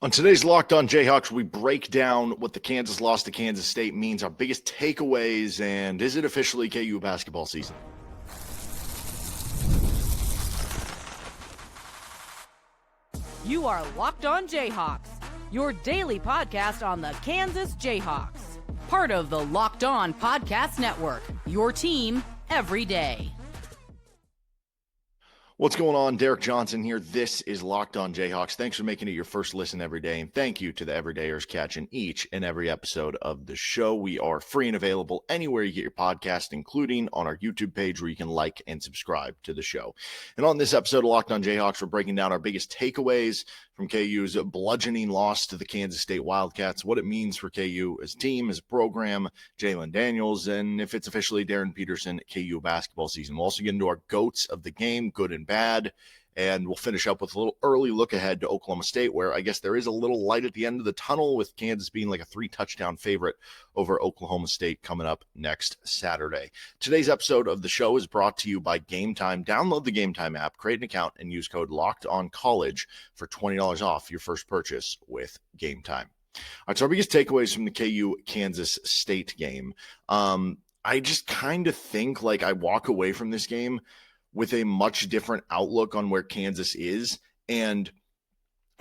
On today's Locked On Jayhawks, we break down what the Kansas loss to Kansas State means, our biggest takeaways, and is it officially KU basketball season? You are Locked On Jayhawks, your daily podcast on the Kansas Jayhawks. Part of the Locked On Podcast Network, your team every day. What's going on? Derek Johnson here. This is Locked On Jayhawks. Thanks for making it your first listen every day, and thank you to the everydayers catching each and every episode of the show. We are free and available anywhere you get your podcast, including on our YouTube page where you can like and subscribe to the show. And on this episode of Locked On Jayhawks, we're breaking down our biggest takeaways from KU's bludgeoning loss to the Kansas State Wildcats, what it means for KU as a team, as a program, Jalon Daniels, and if it's officially Darryn Peterson KU basketball season. We'll also get into our GOATs of the game, good and bad, and we'll finish up with a little early look ahead to Oklahoma State, where I guess there is a little light at the end of the tunnel with Kansas being like a 3-touchdown favorite over Oklahoma State coming up next Saturday. Today's episode of the show is brought to you by Game Time. Download the Game Time app, create an account, and use code LOCKEDONCollege for $20 off your first purchase with Game Time. All right, so our biggest takeaways from the KU-Kansas State game. I just kind of think like I walk away from this game with a much different outlook on where Kansas is. And,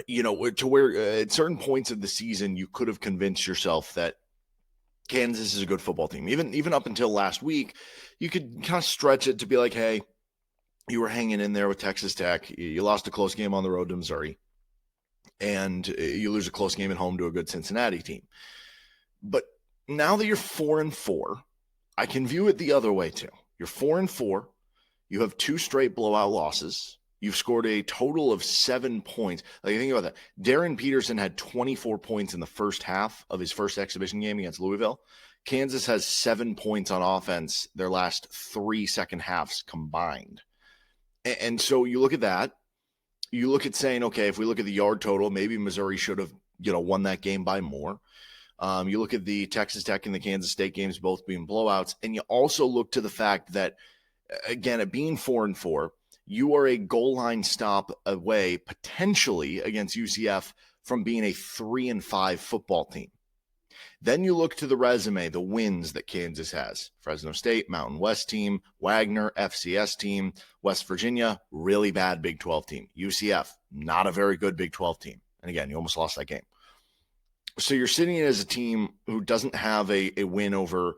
you know, to where at certain points of the season, you could have convinced yourself that Kansas is a good football team. Even up until last week, you could kind of stretch it to be like, hey, you were hanging in there with Texas Tech. You lost a close game on the road to Missouri, and you lose a close game at home to a good Cincinnati team. But now that you're 4-4, I can view it the other way too. You're 4-4. You have 2 straight blowout losses. You've scored a total of 7 points. Like, think about that. Darryn Peterson had 24 points in the first half of his first exhibition game against Louisville. Kansas has 7 points on offense their last 3 second halves combined. And so you look at that. You look at saying, okay, if we look at the yard total, maybe Missouri should have, won that game by more. You look at the Texas Tech and the Kansas State games both being blowouts. And you also look to the fact that, again, at being 4-4, you are a goal line stop away potentially against UCF from being a 3-5 football team. Then you look to the resume, the wins that Kansas has. Fresno State, Mountain West team, Wagner, FCS team, West Virginia, really bad Big 12 team. UCF, not a very good Big 12 team. And again, you almost lost that game. So you're sitting as a team who doesn't have a win over,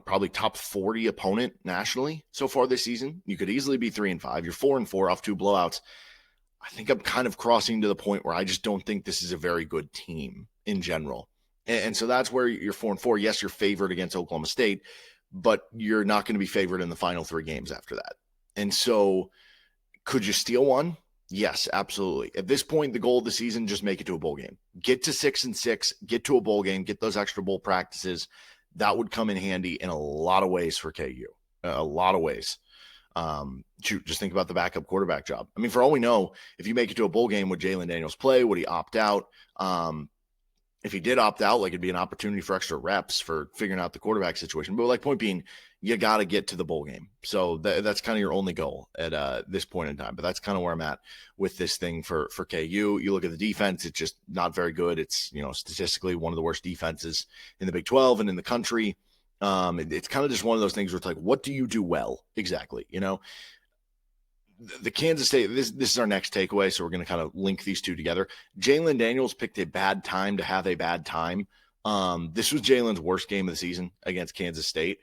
probably top 40 opponent nationally so far this season. You could easily be 3-5. You're 4-4 off 2 blowouts. I think I'm kind of crossing to the point where I just don't think this is a very good team in general. And so that's where you're 4-4. Yes, you're favored against Oklahoma State, but you're not going to be favored in the final 3 games after that. And so could you steal one? Yes, absolutely. At this point, the goal of the season, just make it to a bowl game. Get to 6-6, get to a bowl game, get those extra bowl practices. That would come in handy in a lot of ways for KU, a lot of ways. Just think about the backup quarterback job. I mean, for all we know, if you make it to a bowl game, would Jalon Daniels play? Would he opt out? If he did opt out, it'd be an opportunity for extra reps for figuring out the quarterback situation. But point being, you got to get to the bowl game. So that's kind of your only goal at this point in time. But that's kind of where I'm at with this thing for KU. You look at the defense, it's just not very good. It's, statistically one of the worst defenses in the Big 12 and in the country. It's kind of just one of those things where it's like, what do you do well? Exactly. The Kansas State, this is our next takeaway, so we're going to kind of link these two together. Jalon Daniels picked a bad time to have a bad time. This was Jalon's worst game of the season against Kansas State.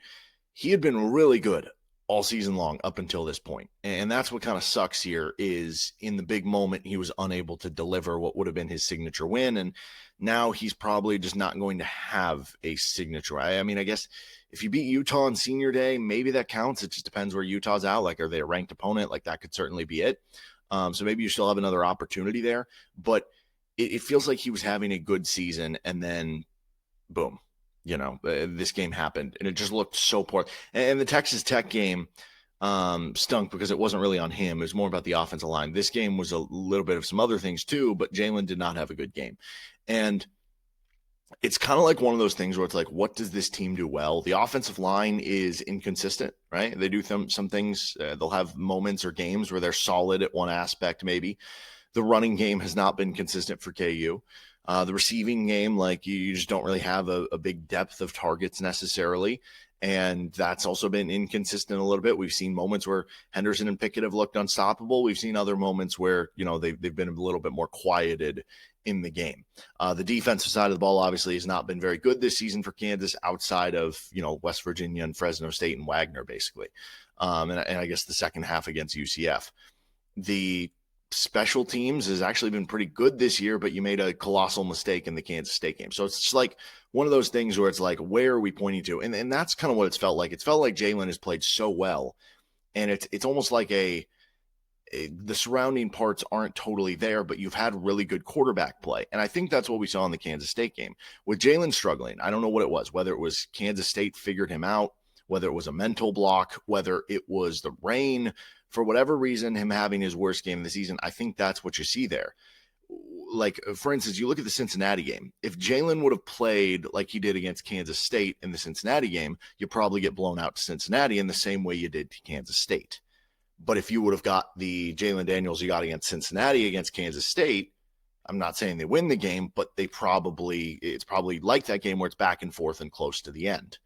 He had been really good all season long up until this point. And that's what kind of sucks here is in the big moment, he was unable to deliver what would have been his signature win. And now he's probably just not going to have a signature. I mean, I guess if you beat Utah on senior day, maybe that counts. It just depends where Utah's out. Like, are they a ranked opponent? Like, that could certainly be it. So maybe you still have another opportunity there. But it feels like he was having a good season, and then boom, this game happened, and it just looked so poor. And the Texas Tech game stunk because it wasn't really on him. It was more about the offensive line. This game was a little bit of some other things too, but Jalon did not have a good game. And it's kind of like one of those things where it's like, what does this team do well? The offensive line is inconsistent, right? They do some things. They'll have moments or games where they're solid at one aspect maybe. The running game has not been consistent for KU. The receiving game, like you just don't really have a big depth of targets necessarily. And that's also been inconsistent a little bit. We've seen moments where Henderson and Pickett have looked unstoppable. We've seen other moments where, they've been a little bit more quieted in the game. The defensive side of the ball obviously has not been very good this season for Kansas outside of, West Virginia and Fresno State and Wagner, basically. And I guess the second half against UCF. The special teams has actually been pretty good this year, but you made a colossal mistake in the Kansas State game. So it's just like one of those things where it's like, where are we pointing to? And that's kind of what it's felt like. It's felt like Jalon has played so well, and it's almost like the surrounding parts aren't totally there, but you've had really good quarterback play. And I think that's what we saw in the Kansas State game. With Jalon struggling, I don't know what it was, whether it was Kansas State figured him out, whether it was a mental block, whether it was the rain, for whatever reason, him having his worst game of the season. I think that's what you see there. Like, for instance, you look at the Cincinnati game. If Jalon would have played like he did against Kansas State in the Cincinnati game, you probably get blown out to Cincinnati in the same way you did to Kansas State. But if you would have got the Jalon Daniels you got against Cincinnati against Kansas State, I'm not saying they win the game, but it's probably like that game where it's back and forth and close to the end.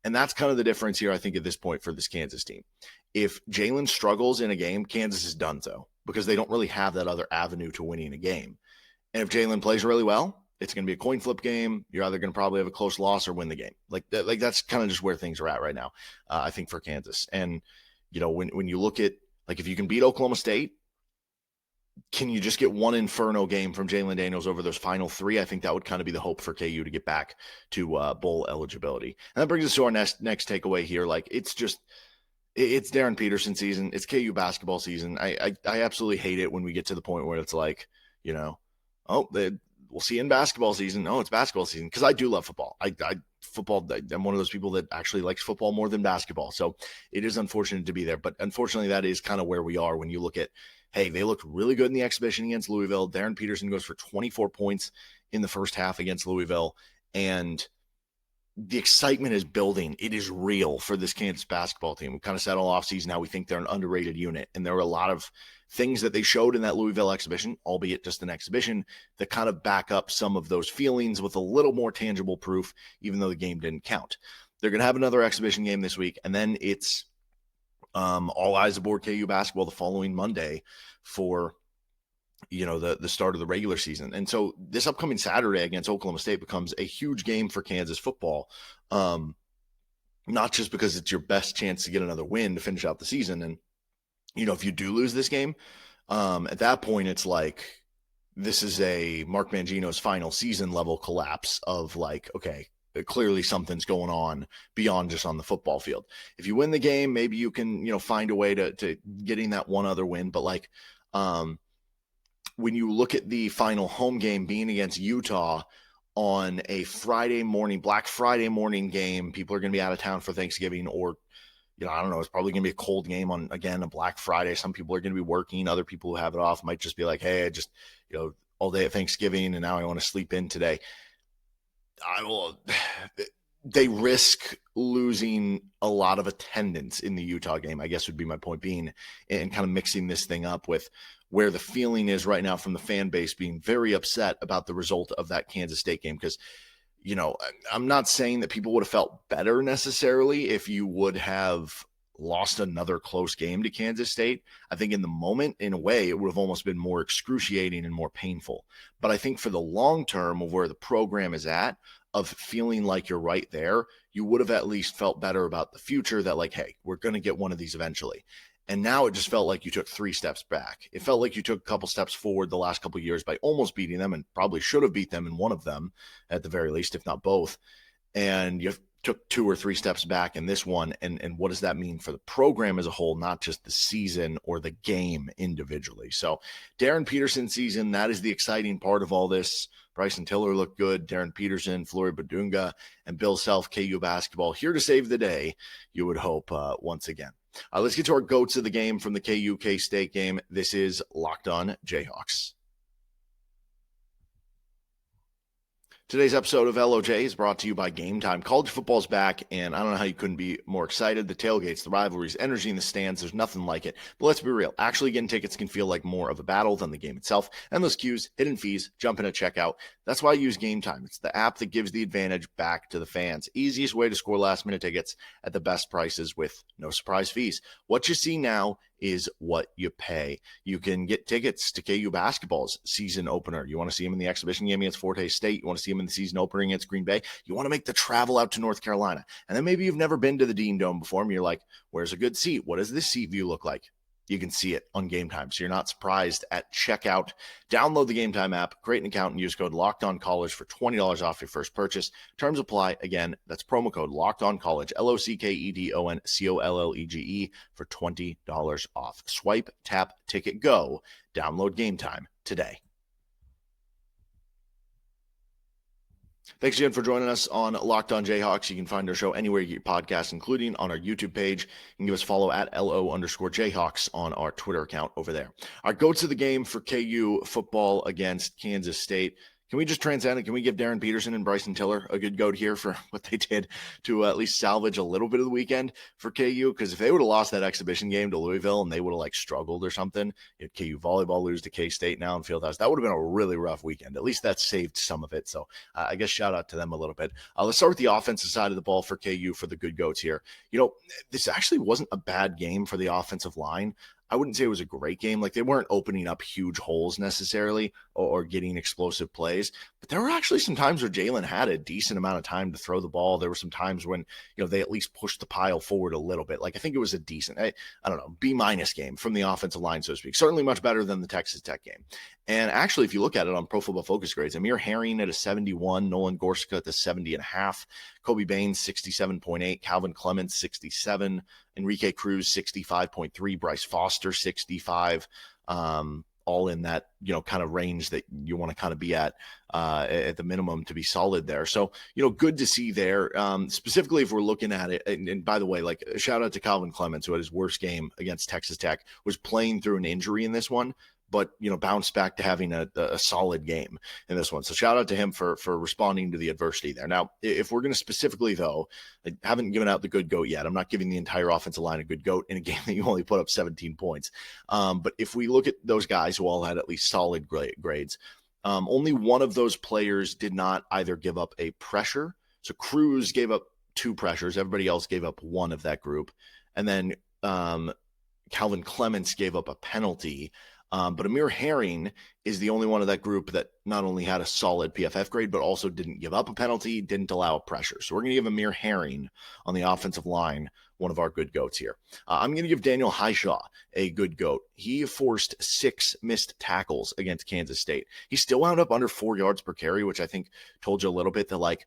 And that's kind of the difference here, I think, at this point for this Kansas team. If Jalon struggles in a game, Kansas is done so, because they don't really have that other avenue to winning a game. And if Jalon plays really well, it's going to be a coin flip game. You're either going to probably have a close loss or win the game. Like that's kind of just where things are at right now, I think, for Kansas. And, when you look at, like, if you can beat Oklahoma State, can you just get one inferno game from Jalon Daniels over those final three? I think that would kind of be the hope for KU to get back to bowl eligibility. And that brings us to our next takeaway here. Like, it's Darryn Peterson season. It's KU basketball season. I absolutely hate it when we get to the point where it's like, we'll see in basketball season. No, it's basketball season, because I do love football. I'm one of those people that actually likes football more than basketball. So it is unfortunate to be there. But unfortunately, that is kind of where we are when you look at, hey, they looked really good in the exhibition against Louisville. Darryn Peterson goes for 24 points in the first half against Louisville. And the excitement is building. It is real for this Kansas basketball team. We kind of said all offseason how we think they're an underrated unit. And there were a lot of things that they showed in that Louisville exhibition, albeit just an exhibition, that kind of back up some of those feelings with a little more tangible proof, even though the game didn't count. They're going to have another exhibition game this week, and then it's all eyes aboard KU basketball the following Monday for the start of the regular season. And so this upcoming Saturday against Oklahoma State becomes a huge game for Kansas football, not just because it's your best chance to get another win to finish out the season. And if you do lose this game, at that point it's like this is a Mark Mangino's final season level collapse of like, okay, clearly something's going on beyond just on the football field. If you win the game, maybe you can, find a way to getting that one other win. But like, when you look at the final home game being against Utah on a Friday morning, Black Friday morning game, people are going to be out of town for Thanksgiving, or, I don't know, it's probably going to be a cold game on, again, a Black Friday. Some people are going to be working. Other people who have it off might just be like, hey, I just, all day at Thanksgiving and now I want to sleep in today. They risk losing a lot of attendance in the Utah game, I guess would be my point being, and kind of mixing this thing up with where the feeling is right now from the fan base being very upset about the result of that Kansas State game. Because, I'm not saying that people would have felt better necessarily if you would have lost another close game to Kansas State. I think in the moment, in a way, it would have almost been more excruciating and more painful. But I think for the long term of where the program is at, of feeling like you're right there, you would have at least felt better about the future, that like, hey, we're going to get one of these eventually. And now it just felt like you took 3 steps back. It felt like you took a couple steps forward the last couple of years by almost beating them, and probably should have beat them in one of them at the very least, if not both. And you took 2 or 3 steps back in this one. And what does that mean for the program as a whole, not just the season or the game individually? So Darryn Peterson season, that is the exciting part of all this. Bryson Tiller looked good. Darryn Peterson, Flory Badunga, and Bill Self, KU basketball, here to save the day, you would hope, once again. Let's get to our goats of the game from the KU K-State game. This is Locked On Jayhawks. Today's episode of LOJ is brought to you by Game Time. College football's back, and I don't know how you couldn't be more excited. The tailgates, the rivalries, energy in the stands, there's nothing like it. But let's be real. Actually getting tickets can feel like more of a battle than the game itself. Endless queues, hidden fees, jumping at checkout. That's why I use Game Time. It's the app that gives the advantage back to the fans. Easiest way to score last-minute tickets at the best prices with no surprise fees. What you see now is what you pay. You can get tickets to KU basketball's season opener. You want to see them in the exhibition game against Forte State. You want to see them in the season opener against Green Bay. You want to make the travel out to North Carolina. And then maybe you've never been to the Dean Dome before and you're like, where's a good seat? What does this seat view look like? You can see it on Game Time, so you're not surprised at checkout. Download the Game Time app, create an account, and use code LOCKEDONCollege for $20 off your first purchase. Terms apply. Again, that's promo code LOCKEDONCollege, LOCKEDONCOLLEGE for $20 off. Swipe, tap, ticket, go. Download Game Time today. Thanks again for joining us on Locked On Jayhawks. You can find our show anywhere you get your podcasts, including on our YouTube page. You can give us a follow at LO_Jayhawks on our Twitter account over there. Our go-to the game for KU football against Kansas State. Can we just transcend it? Can we give Darryn Peterson and Bryson Tiller a good goat here for what they did to at least salvage a little bit of the weekend for KU? Because if they would have lost that exhibition game to Louisville and they would have struggled or something, you had KU volleyball lose to K-State now in Fieldhouse. That would have been a really rough weekend. At least that saved some of it. So I guess shout out to them a little bit. Let's start with the offensive side of the ball for KU for the good goats here. This actually wasn't a bad game for the offensive line. I wouldn't say it was a great game. They weren't opening up huge holes necessarily or getting explosive plays, but there were actually some times where Jalon had a decent amount of time to throw the ball. There were some times when, they at least pushed the pile forward a little bit. I think it was a decent, I don't know, B- game from the offensive line, so to speak. Certainly much better than the Texas Tech game. And actually, if you look at it on Pro Football Focus grades, Amir Herring at a 71, Nolan Gorska at the 70.5, Kobe Baines 67.8, Calvin Clements 67, Enrique Cruz 65.3, Bryce Foster 65, all in that kind of range that you want to kind of be at the minimum to be solid there. So good to see there. Specifically, if we're looking at it, and by the way, shout out to Calvin Clements, who had his worst game against Texas Tech, was playing through an injury in this one, but bounced back to having a solid game in this one. So shout out to him for responding to the adversity there. Now, if we're going to specifically, though, I haven't given out the good goat yet. I'm not giving the entire offensive line a good goat in a game that you only put up 17 points. But if we look at those guys who all had at least solid grades, only one of those players did not either give up a pressure. So Cruz gave up 2 pressures. Everybody else gave up 1 of that group. And then Calvin Clements gave up a penalty. But Amir Herring is the only one of that group that not only had a solid PFF grade, but also didn't give up a penalty, didn't allow a pressure. So we're going to give Amir Herring on the offensive line one of our good goats here. I'm going to give Daniel Highshaw a good goat. He forced 6 missed tackles against Kansas State. He still wound up under 4 yards per carry, which I think told you a little bit that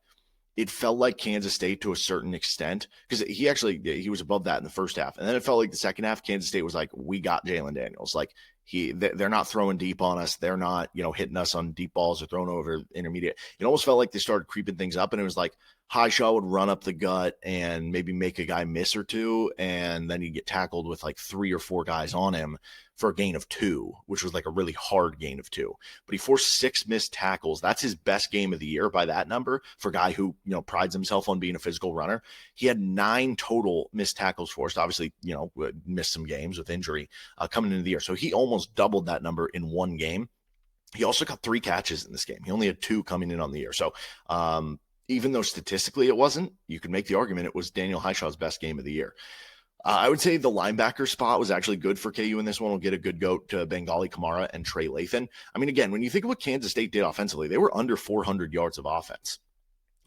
it felt like Kansas State to a certain extent, because he was above that in the first half. And then it felt like the second half, Kansas State was like, we got Jalon Daniels. They're not throwing deep on us. They're not, hitting us on deep balls or throwing over intermediate. It almost felt like they started creeping things up, and it was like Highshaw would run up the gut and maybe make a guy miss or 2, and then he'd get tackled with 3 or 4 guys on him for a gain of 2, which was a really hard gain of 2. But he forced 6 missed tackles. That's his best game of the year by that number for a guy who, prides himself on being a physical runner. He had 9 total missed tackles forced. Obviously, missed some games with injury coming into the year. So he almost doubled that number in one game. He also got 3 catches in this game. He only had 2 coming in on the year. So even though statistically it wasn't, you could make the argument it was Daniel Highshaw's best game of the year. I would say the linebacker spot was actually good for KU in this one. We'll get a good goat to Bengali Kamara and Trey Lathan. I mean, again, when you think of what Kansas State did offensively, they were under 400 yards of offense.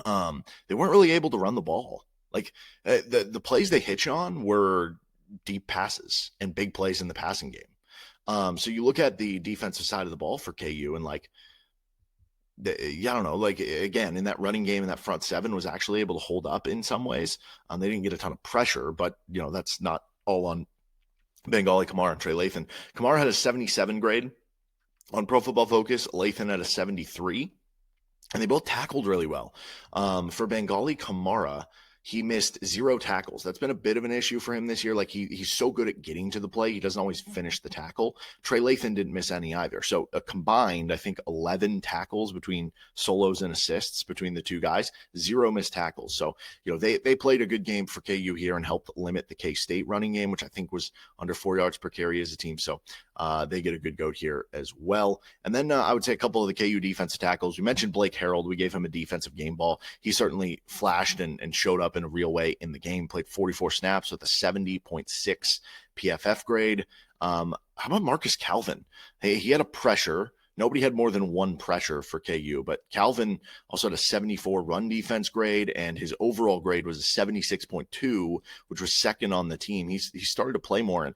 They weren't really able to run the ball. The plays they hit you on were deep passes and big plays in the passing game. So you look at the defensive side of the ball for KU and I don't know, again, in that running game, in that front 7 was actually able to hold up in some ways. They didn't get a ton of pressure, but that's not all on Bengali Kamara and Trey Lathan. Kamara had a 77 grade on Pro Football Focus. Lathan had a 73, and they both tackled really well. For Bengali Kamara, He missed 0 tackles. That's been a bit of an issue for him this year. Like he's so good at getting to the play, he doesn't always finish the tackle. Trey Lathan didn't miss any either. So a combined, I think 11 tackles between solos and assists between the two guys, 0 missed tackles. So, they played a good game for KU here and helped limit the K-State running game, which I think was under 4 yards per carry as a team. So they get a good goat here as well. And then I would say a couple of the KU defensive tackles. We mentioned Blake Harrell. We gave him a defensive game ball. He certainly flashed and showed up in a real way in the game. Played 44 snaps with a 70.6 PFF grade. How about Marcus Calvin? Hey, he had a pressure. Nobody had more than 1 pressure for KU, but Calvin also had a 74 run defense grade, and his overall grade was a 76.2, which was second on the team. He started to play more. And,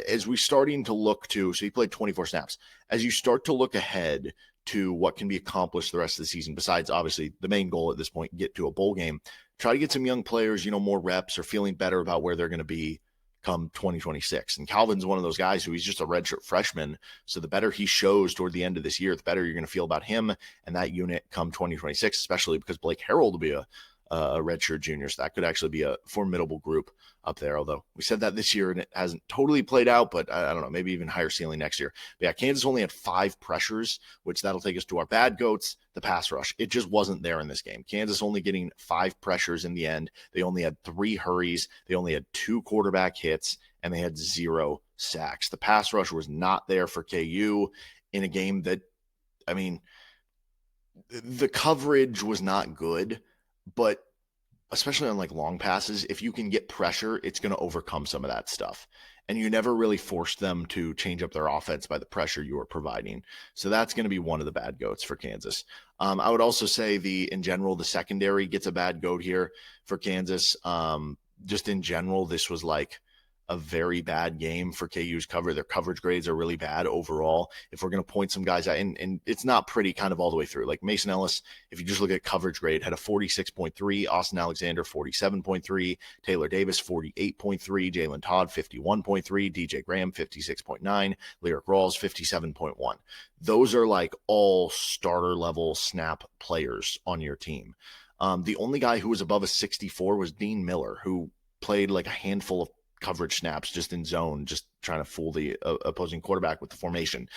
as we starting to look to, so he played 24 snaps. As you start to look ahead to what can be accomplished the rest of the season, besides obviously the main goal at this point, get to a bowl game, try to get some young players, more reps or feeling better about where they're going to be come 2026. And Calvin's one of those guys who he's just a redshirt freshman. So the better he shows toward the end of this year, the better you're going to feel about him and that unit come 2026, especially because Blake Harrell will be a redshirt junior. So that could actually be a formidable group up there. Although we said that this year and it hasn't totally played out, but I don't know, maybe even higher ceiling next year. But yeah, Kansas only had 5 pressures, which that'll take us to our bad goats, the pass rush. It just wasn't there in this game. Kansas only getting 5 pressures in the end. They only had 3 hurries. They only had 2 quarterback hits, and they had 0 sacks. The pass rush was not there for KU in a game that, the coverage was not good, but especially on like long passes, if you can get pressure, it's going to overcome some of that stuff. And you never really forced them to change up their offense by the pressure you were providing. So that's going to be one of the bad goats for Kansas. I would also say in general, the secondary gets a bad goat here for Kansas. Just in general, this was like a very bad game for KU's cover. Their coverage grades are really bad overall. If we're going to point some guys out, and it's not pretty kind of all the way through. Like Mason Ellis, if you just look at coverage grade, had a 46.3, Austin Alexander 47.3, Taylor Davis 48.3, Jalen Todd 51.3, DJ Graham 56.9, Lyric Rawls 57.1. Those are like all starter level snap players on your team. The only guy who was above a 64 was Dean Miller, who played like a handful of coverage snaps just in zone, just trying to fool the opposing quarterback with the formation.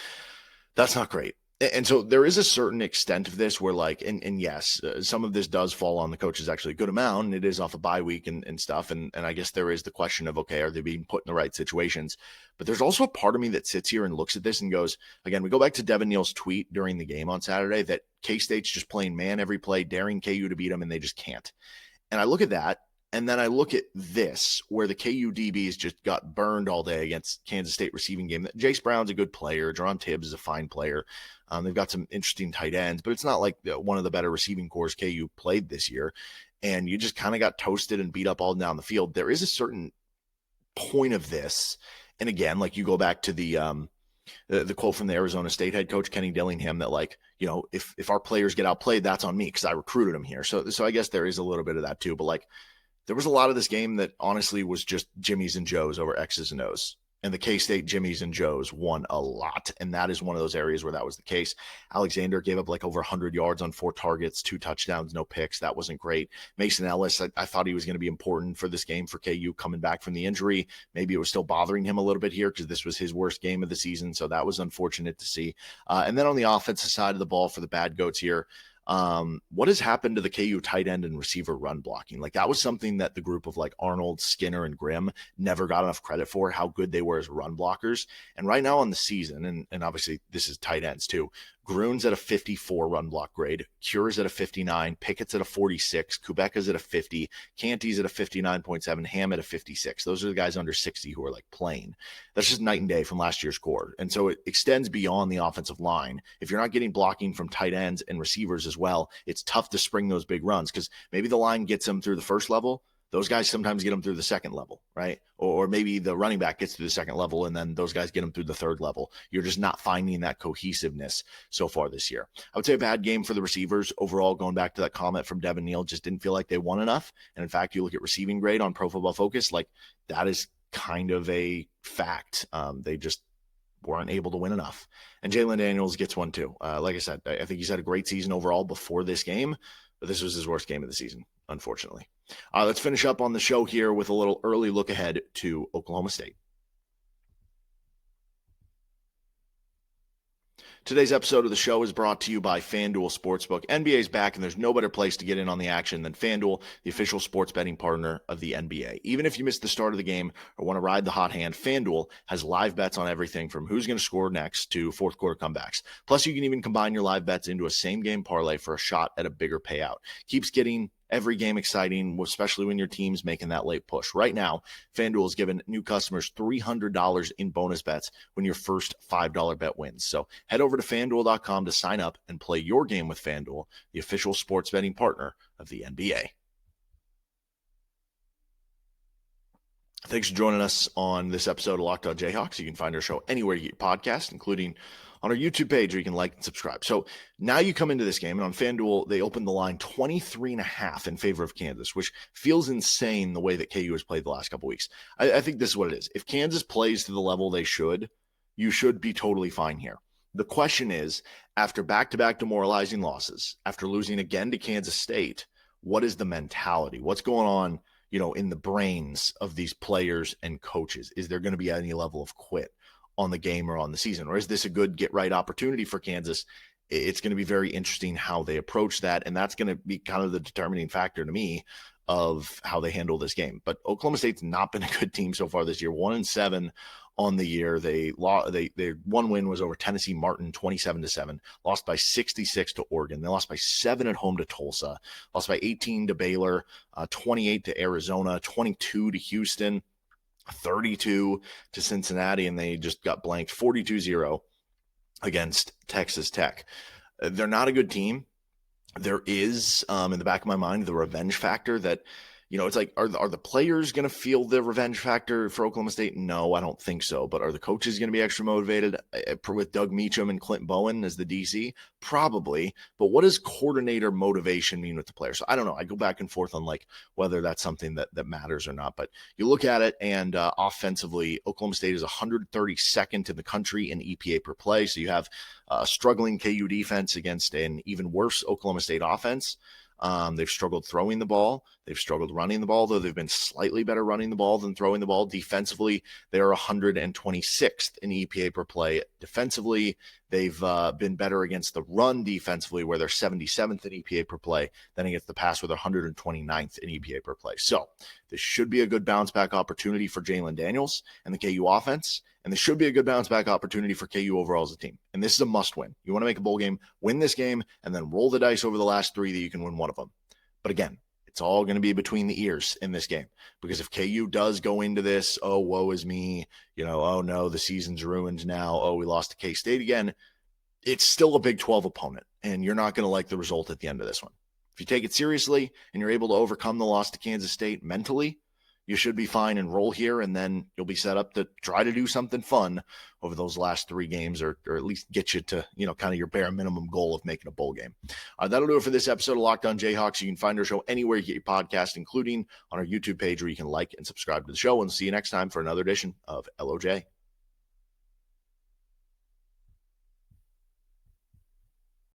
That's not great. And so there is a certain extent of this where like, and yes, some of this does fall on the coaches actually a good amount, and it is off a bye week and stuff. And I guess there is the question of, okay, are they being put in the right situations? But there's also a part of me that sits here and looks at this and goes, again, we go back to Devin Neal's tweet during the game on Saturday that K-State's just playing man every play, daring KU to beat them, and they just can't. And I look at that, and then I look at this, where the KU DBs just got burned all day against Kansas State receiving game. Jace Brown's a good player. Jerron Tibbs is a fine player. They've got some interesting tight ends, but it's not like one of the better receiving cores KU played this year. And you just kind of got toasted and beat up all down the field. There is a certain point of this. And again, like you go back to the quote from the Arizona State head coach, Kenny Dillingham, that like, if our players get outplayed, that's on me because I recruited them here. So I guess there is a little bit of that too. But like, there was a lot of this game that honestly was just Jimmys and Joes over X's and O's. And the K-State Jimmys and Joes won a lot. And that is one of those areas where that was the case. Alexander gave up like over 100 yards on 4 targets, 2 touchdowns, no picks. That wasn't great. Mason Ellis, I thought he was going to be important for this game for KU coming back from the injury. Maybe it was still bothering him a little bit here because this was his worst game of the season. So that was unfortunate to see. And then on the offensive side of the ball for the bad goats here, what has happened to the KU tight end and receiver run blocking? Like that was something that the group of like Arnold, Skinner, and Grimm never got enough credit for, how good they were as run blockers. And right now on the season, and obviously this is tight ends too, Grune's at a 54 run block grade, Cure's at a 59, Pickett's at a 46, Kubeka's at a 50, Canty's at a 59.7, Ham at a 56. Those are the guys under 60 who are like playing. That's just night and day from last year's core. And so it extends beyond the offensive line. If you're not getting blocking from tight ends and receivers as well, it's tough to spring those big runs because maybe the line gets them through the first level. Those guys sometimes get them through the second level, right? Or maybe the running back gets through the second level and then those guys get them through the third level. You're just not finding that cohesiveness so far this year. I would say a bad game for the receivers overall, going back to that comment from Devin Neal, just didn't feel like they won enough. And in fact, you look at receiving grade on Pro Football Focus, like that is kind of a fact. They just weren't able to win enough. And Jalon Daniels gets one too. Like I said, I think he's had a great season overall before this game, but this was his worst game of the season, unfortunately. Let's finish up on the show here with a little early look ahead to Oklahoma State. Today's episode of the show is brought to you by FanDuel Sportsbook. NBA is back, and there's no better place to get in on the action than FanDuel, the official sports betting partner of the NBA. Even if you missed the start of the game or want to ride the hot hand, FanDuel has live bets on everything from who's going to score next to fourth quarter comebacks. Plus, you can even combine your live bets into a same-game parlay for a shot at a bigger payout. Keeps getting every game exciting, especially when your team's making that late push. Right now, FanDuel is giving new customers $300 in bonus bets when your first $5 bet wins. So head over to FanDuel.com to sign up and play your game with FanDuel, the official sports betting partner of the NBA. Thanks for joining us on this episode of Locked On Jayhawks. You can find our show anywhere you get your podcast, including on our YouTube page, where you can like and subscribe. So now you come into this game, and on FanDuel, they opened the line 23.5 in favor of Kansas, which feels insane the way that KU has played the last couple weeks. I think this is what it is. If Kansas plays to the level they should, you should be totally fine here. The question is, after back-to-back demoralizing losses, after losing again to Kansas State, what is the mentality? What's going on, in the brains of these players and coaches? Is there going to be any level of quit on the game or on the season? Or is this a good get-right opportunity for Kansas? It's going to be very interesting how they approach that, and that's going to be kind of the determining factor to me of how they handle this game. But Oklahoma State's not been a good team so far this year. 1-7 on the year. Their one win was over Tennessee Martin, 27-7. Lost by 66 to Oregon. They lost by 7 at home to Tulsa. Lost by 18 to Baylor, 28 to Arizona, 22 to Houston, 32 to Cincinnati, and they just got blanked 42-0 against Texas Tech. They're not a good team. There is, in the back of my mind, the revenge factor that, it's like, are the players going to feel the revenge factor for Oklahoma State? No, I don't think so. But are the coaches going to be extra motivated with Doug Meacham and Clint Bowen as the DC? Probably. But what does coordinator motivation mean with the players? So I don't know. I go back and forth on whether that's something that matters or not. But you look at it, and offensively, Oklahoma State is 132nd in the country in EPA per play. So you have a struggling KU defense against an even worse Oklahoma State offense. They've struggled throwing the ball. They've struggled running the ball, though they've been slightly better running the ball than throwing the ball. Defensively, they are 126th in EPA per play. Defensively, they've been better against the run defensively, where they're 77th in EPA per play, than against the pass, where they're 129th in EPA per play. So this should be a good bounce-back opportunity for Jalon Daniels and the KU offense, and this should be a good bounce-back opportunity for KU overall as a team. And this is a must-win. You want to make a bowl game, win this game, and then roll the dice over the last 3 that you can win one of them. But again, it's all going to be between the ears in this game, because if KU does go into this, oh, woe is me, oh no, the season's ruined now, oh, we lost to K-State again, it's still a Big 12 opponent, and you're not going to like the result at the end of this one. If you take it seriously and you're able to overcome the loss to Kansas State mentally, you should be fine and roll here, and then you'll be set up to try to do something fun over those last 3 games, or at least get you to, kind of your bare minimum goal of making a bowl game. That'll do it for this episode of Locked On Jayhawks. You can find our show anywhere you get your podcast, including on our YouTube page, where you can like and subscribe to the show. And see you next time for another edition of LOJ.